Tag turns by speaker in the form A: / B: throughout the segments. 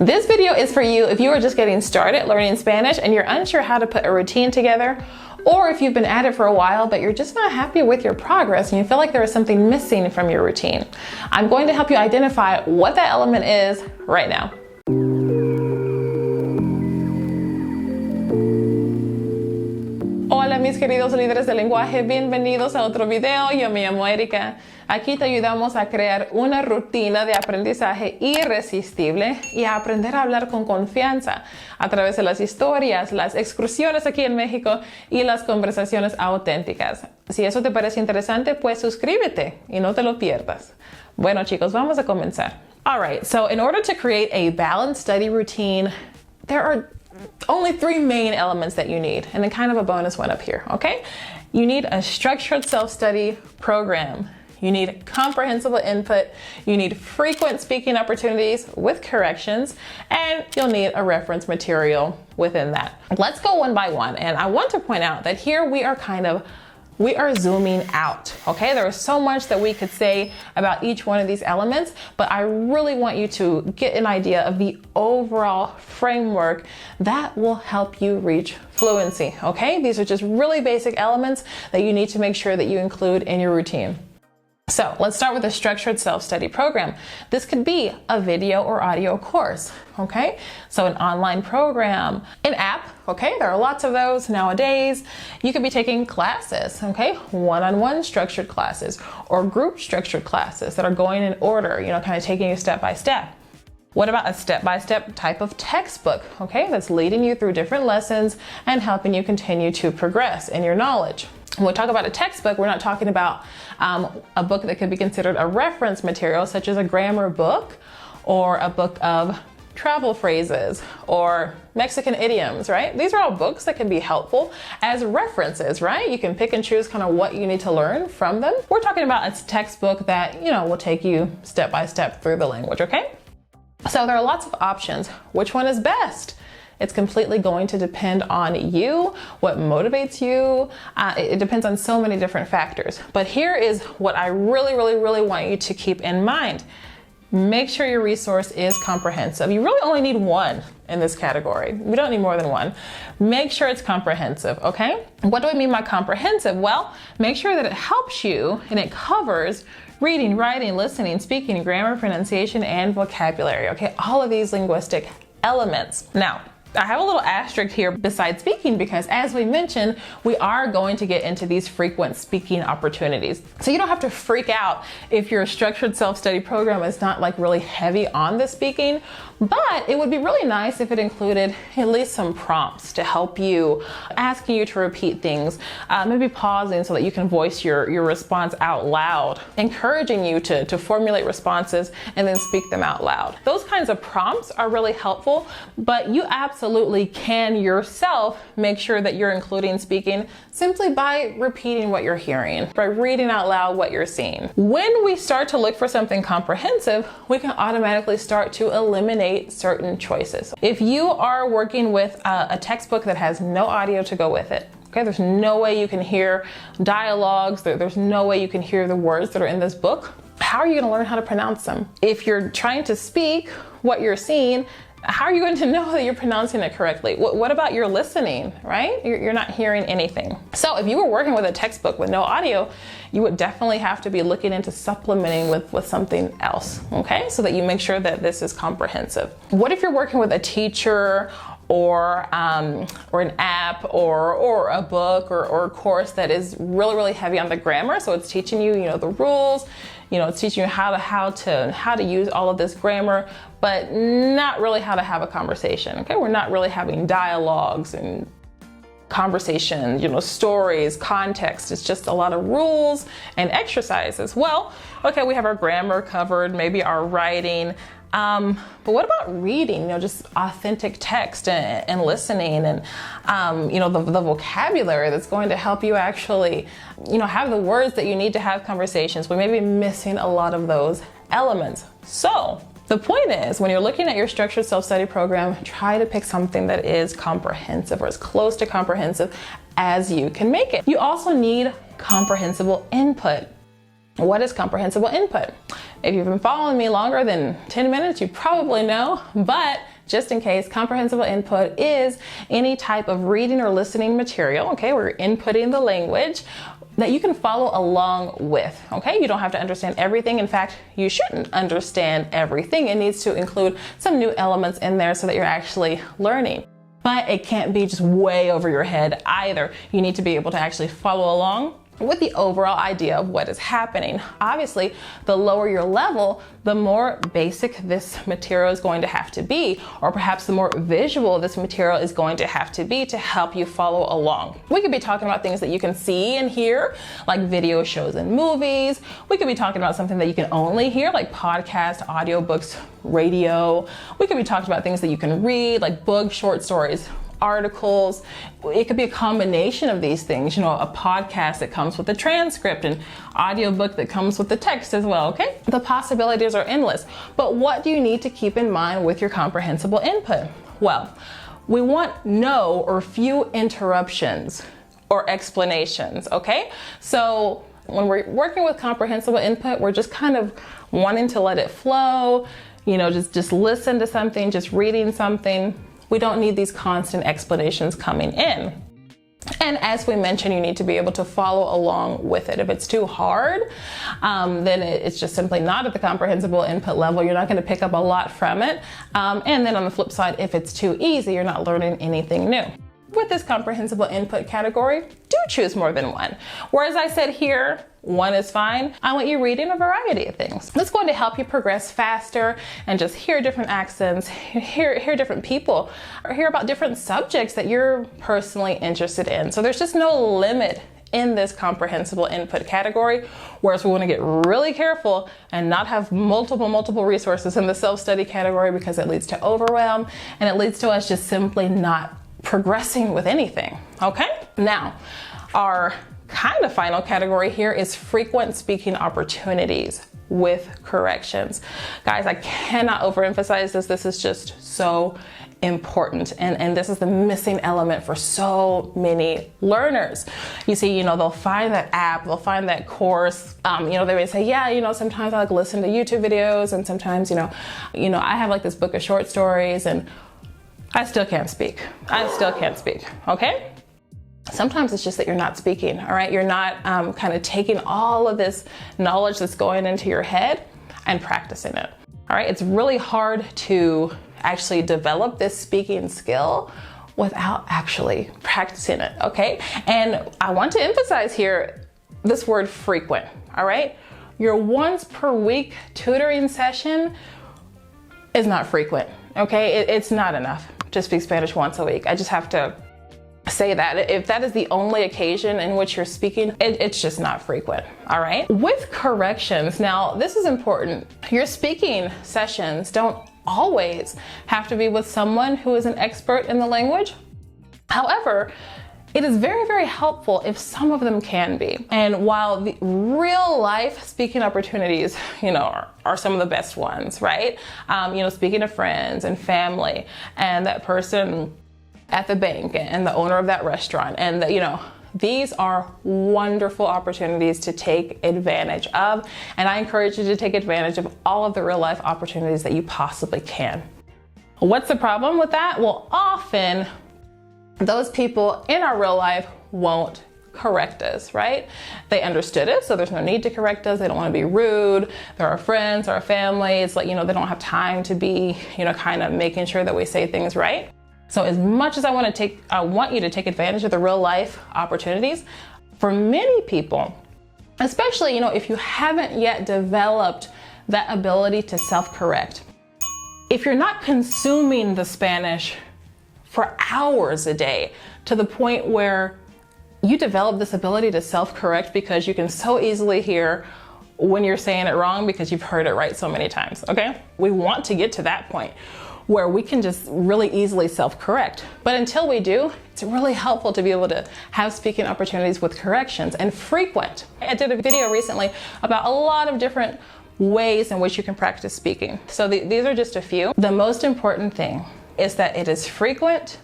A: This video is for you if you are just getting started learning Spanish and you're unsure how to put a routine together, or if you've been at it for a while but you're just not happy with your progress and you feel like there is something missing from your routine. I'm going to help you identify what that element is right now. Hola mis queridos líderes de lenguaje, bienvenidos a otro video. Yo me llamo Erika. Aquí te ayudamos a crear una rutina de aprendizaje irresistible y a aprender a hablar con confianza a través de las historias, las excursiones aquí en México y las conversaciones auténticas. Si eso te parece interesante, pues suscríbete y no te lo pierdas. Bueno chicos, vamos a comenzar. All right, so in order to create a balanced study routine, there are only three main elements that you need, and then kind of a bonus one up here, okay? You need a structured self-study program. You need comprehensible input. You need frequent speaking opportunities with corrections, and you'll need a reference material within that. Let's go one by one, and I want to point out that here we are zooming out, okay? There is so much that we could say about each one of these elements, but I really want you to get an idea of the overall framework that will help you reach fluency, okay? These are just really basic elements that you need to make sure that you include in your routine. So let's start with a structured self-study program. This could be a video or audio course, okay? So an online program, an app, okay? There are lots of those nowadays. You could be taking classes, okay? One-on-one structured classes or group structured classes that are going in order, kind of taking you step by step. What about a step-by-step type of textbook, okay? That's leading you through different lessons and helping you continue to progress in your knowledge. When we talk about a textbook, we're not talking about a book that could be considered a reference material, such as a grammar book or a book of travel phrases or Mexican idioms, right? These are all books that can be helpful as references, right? You can pick and choose kind of what you need to learn from them. We're talking about a textbook that, will take you step by step through the language, okay? So there are lots of options. Which one is best? It's completely going to depend on you, what motivates you. It depends on so many different factors. But here is what I really want you to keep in mind. Make sure your resource is comprehensive. You really only need one in this category. We don't need more than one. Make sure it's comprehensive, okay? What do I mean by comprehensive? Well, make sure that it helps you and it covers reading, writing, listening, speaking, grammar, pronunciation, and vocabulary, okay? All of these linguistic elements. Now, I have a little asterisk here beside speaking because, as we mentioned, we are going to get into these frequent speaking opportunities. So you don't have to freak out if your structured self-study program is not really heavy on the speaking, but it would be really nice if it included at least some prompts to help you, asking you to repeat things, maybe pausing so that you can voice your response out loud, encouraging you to formulate responses and then speak them out loud. Those kinds of prompts are really helpful, but you absolutely can yourself make sure that you're including speaking simply by repeating what you're hearing, by reading out loud what you're seeing. When we start to look for something comprehensive, we can automatically start to eliminate certain choices. If you are working with a textbook that has no audio to go with it, okay, there's no way you can hear dialogues, there's no way you can hear the words that are in this book, how are you going to learn how to pronounce them? If you're trying to speak what you're seeing, how are you going to know that you're pronouncing it correctly? What about your listening, right? You're not hearing anything. So if you were working with a textbook with no audio, you would definitely have to be looking into supplementing with something else, okay? So that you make sure that this is comprehensive. What if you're working with a teacher or an app or a book or a course that is really heavy on the grammar? So it's teaching you, the rules, it's teaching you how to use all of this grammar, but not really how to have a conversation, okay? We're not really having dialogues and conversation, stories, context. It's just a lot of rules and exercises. Well, okay, we have our grammar covered, maybe our writing, but what about reading, just authentic text and listening and, the vocabulary that's going to help you actually, have the words that you need to have conversations. We may be missing a lot of those elements. So the point is, when you're looking at your structured self-study program, try to pick something that is comprehensive or as close to comprehensive as you can make it. You also need comprehensible input. What is comprehensible input? If you've been following me longer than 10 minutes, you probably know, but just in case, comprehensible input is any type of reading or listening material, okay? We're inputting the language that you can follow along with, okay? You don't have to understand everything. In fact, you shouldn't understand everything. It needs to include some new elements in there so that you're actually learning. But it can't be just way over your head either. You need to be able to actually follow along with the overall idea of what is happening. Obviously, the lower your level, the more basic this material is going to have to be, or perhaps the more visual this material is going to have to be to help you follow along. We could be talking about things that you can see and hear, like video shows and movies. We could be talking about something that you can only hear, like podcasts, audiobooks, radio. We could be talking about things that you can read, like books, short stories, articles. It could be a combination of these things, you know, a podcast that comes with a transcript and audiobook that comes with the text as well, okay? The possibilities are endless. But what do you need to keep in mind with your comprehensible input? Well, we want no or few interruptions or explanations, okay? So when we're working with comprehensible input, we're just kind of wanting to let it flow, you know, just listen to something, just reading something. We don't need these constant explanations coming in. And as we mentioned, you need to be able to follow along with it. If it's too hard, then it's just simply not at the comprehensible input level. You're not going to pick up a lot from it. And then on the flip side, if it's too easy, you're not learning anything new. With this comprehensible input category, do choose more than one. Whereas I said here, one is fine, I want you reading a variety of things. That's going to help you progress faster and just hear different accents, hear different people, or hear about different subjects that you're personally interested in. So there's just no limit in this comprehensible input category, whereas we want to get really careful and not have multiple resources in the self-study category because it leads to overwhelm and it leads to us just simply not progressing with anything, okay? Now, our kind of final category here is frequent speaking opportunities with corrections. Guys, I cannot overemphasize this. This is just so important. And this is the missing element for so many learners. You see, you know, they'll find that app, they'll find that course, you know, they may say, yeah, you know, sometimes I like listen to YouTube videos and sometimes, you know, I have like this book of short stories and I still can't speak. Okay? Sometimes it's just that you're not speaking, all right? You're not kind of taking all of this knowledge that's going into your head and practicing it, all right? It's really hard to actually develop this speaking skill without actually practicing it, okay? And I want to emphasize here this word frequent, all right? Your once per week tutoring session is not frequent, okay? It's not enough to speak Spanish once a week. I just have to say that. If that is the only occasion in which you're speaking, it's just not frequent, all right? With corrections, now this is important. Your speaking sessions don't always have to be with someone who is an expert in the language. However, it is very helpful if some of them can be. And while the real life speaking opportunities, you know, are some of the best ones, right? You know, speaking to friends and family and that person at the bank and the owner of that restaurant and you know, these are wonderful opportunities to take advantage of. And I encourage you to take advantage of all of the real life opportunities that you possibly can. What's the problem with that? Well, often those people in our real life won't correct us, right? They understood it, so there's no need to correct us. They don't want to be rude. They're our friends, our family. It's like, you know, they don't have time to be, you know, kind of making sure that we say things right. So as much as I want you to take advantage of the real life opportunities, for many people, especially, you know, if you haven't yet developed that ability to self-correct, if you're not consuming the Spanish for hours a day to the point where you develop this ability to self-correct because you can so easily hear when you're saying it wrong because you've heard it right so many times, okay? We want to get to that point where we can just really easily self-correct. But until we do, it's really helpful to be able to have speaking opportunities with corrections and frequent. I did a video recently about a lot of different ways in which you can practice speaking. So these are just a few. The most important thing is that it is frequent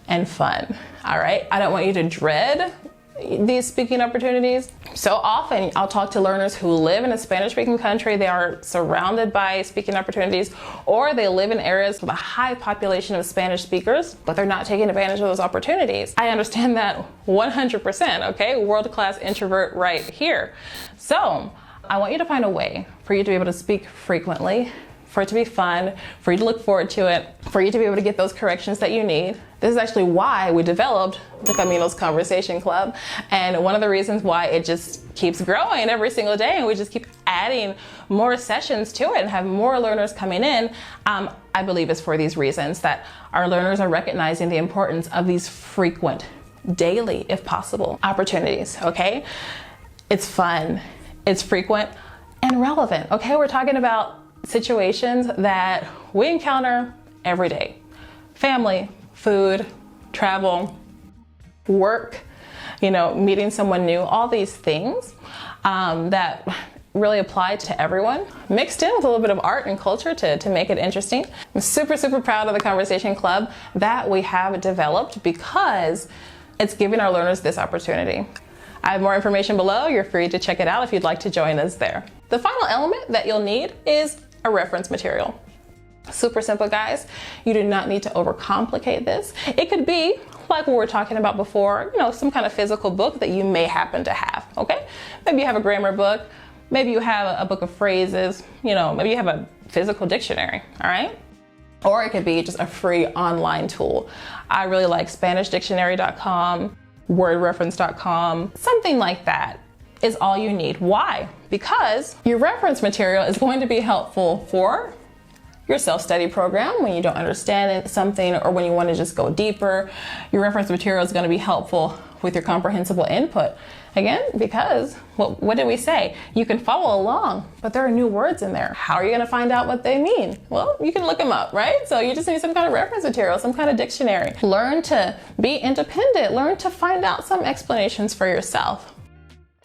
A: and fun, all right? I don't want you to dread these speaking opportunities. So often I'll talk to learners who live in a Spanish-speaking country. They are surrounded by speaking opportunities, or they live in areas with a high population of Spanish speakers, but they're not taking advantage of those opportunities. I understand that 100%, okay? World-class introvert right here. So I want you to find a way for you to be able to speak frequently, for it to be fun, for you to look forward to it, for you to be able to get those corrections that you need. This is actually why we developed the Caminos Conversation Club, and one of the reasons why it just keeps growing every single day, and we just keep adding more sessions to it and have more learners coming in. I believe is for these reasons, that our learners are recognizing the importance of these frequent, daily, if possible, opportunities, okay? It's fun, it's frequent, and relevant, okay? We're talking about situations that we encounter every day. Family, food, travel, work, meeting someone new, all these things that really apply to everyone, mixed in with a little bit of art and culture to make it interesting. I'm super, super proud of the Conversation Club that we have developed because it's giving our learners this opportunity. I have more information below. You're free to check it out if you'd like to join us there. The final element that you'll need is a reference material. Super simple, guys. You do not need to overcomplicate this. It could be like what we were talking about before, some kind of physical book that you may happen to have, okay? Maybe you have a grammar book, maybe you have a book of phrases, maybe you have a physical dictionary, all right? Or it could be just a free online tool. I really like SpanishDictionary.com, WordReference.com, something like that is all you need. Why? Because your reference material is going to be helpful for your self-study program when you don't understand something or when you want to just go deeper. Your reference material is going to be helpful with your comprehensible input. Again, because what did we say? You can follow along, but there are new words in there. How are you going to find out what they mean? Well, you can look them up, right? So you just need some kind of reference material, some kind of dictionary. Learn to be independent. Learn to find out some explanations for yourself.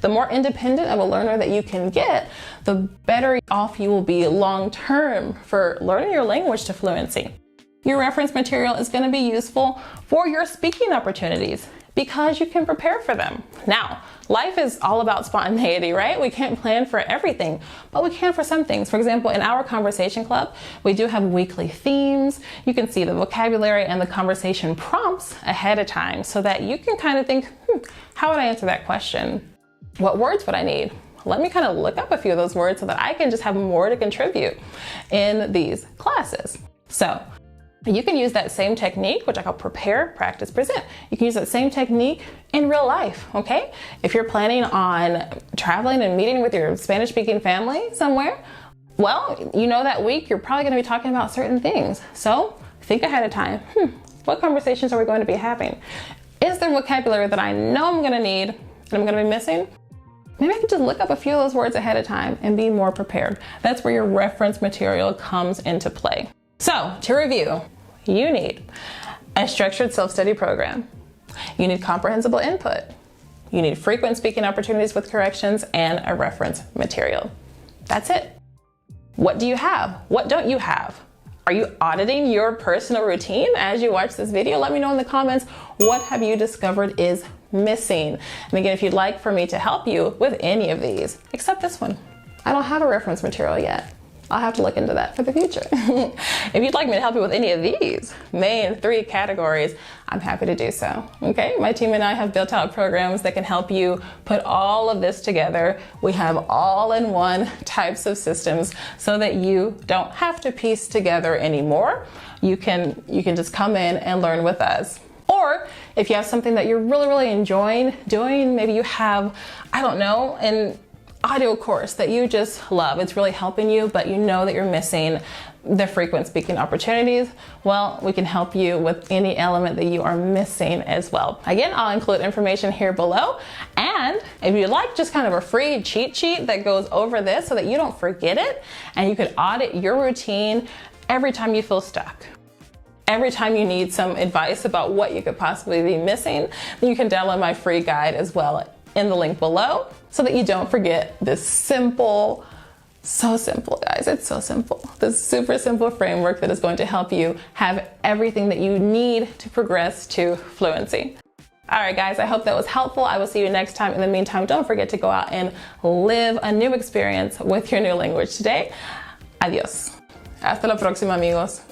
A: The more independent of a learner that you can get, the better off you will be long-term for learning your language to fluency. Your reference material is going to be useful for your speaking opportunities because you can prepare for them. Now, life is all about spontaneity, right? We can't plan for everything, but we can for some things. For example, in our Conversation Club, we do have weekly themes. You can see the vocabulary and the conversation prompts ahead of time so that you can kind of think, how would I answer that question? What words would I need? Let me kind of look up a few of those words so that I can just have more to contribute in these classes. So you can use that same technique, which I call prepare, practice, present. You can use that same technique in real life, okay? If you're planning on traveling and meeting with your Spanish-speaking family somewhere, well, that week you're probably going to be talking about certain things. So think ahead of time. What conversations are we going to be having? Is there vocabulary that I know I'm going to need and I'm going to be missing? Maybe I can just look up a few of those words ahead of time and be more prepared. That's where your reference material comes into play. So, to review, you need a structured self-study program. You need comprehensible input. You need frequent speaking opportunities with corrections and a reference material. That's it. What do you have? What don't you have? Are you auditing your personal routine as you watch this video? Let me know in the comments, what have you discovered is missing? And again, if you'd like for me to help you with any of these, except this one, I don't have a reference material yet. I'll have to look into that for the future. If you'd like me to help you with any of these main 3 categories, I'm happy to do so, okay? My team and I have built out programs that can help you put all of this together. We have all-in-one types of systems so that you don't have to piece together anymore. You can just come in and learn with us. Or if you have something that you're really, really enjoying doing, maybe you have, an audio course that you just love. It's really helping you, but you know that you're missing the frequent speaking opportunities. Well, we can help you with any element that you are missing as well. Again, I'll include information here below. And if you'd like just kind of a free cheat sheet that goes over this so that you don't forget it and you could audit your routine every time you feel stuck. Every time you need some advice about what you could possibly be missing, you can download my free guide as well in the link below so that you don't forget this simple, so simple, guys, it's so simple. This super simple framework that is going to help you have everything that you need to progress to fluency. All right, guys, I hope that was helpful. I will see you next time. In the meantime, don't forget to go out and live a new experience with your new language today. Adiós. Hasta la próxima, amigos.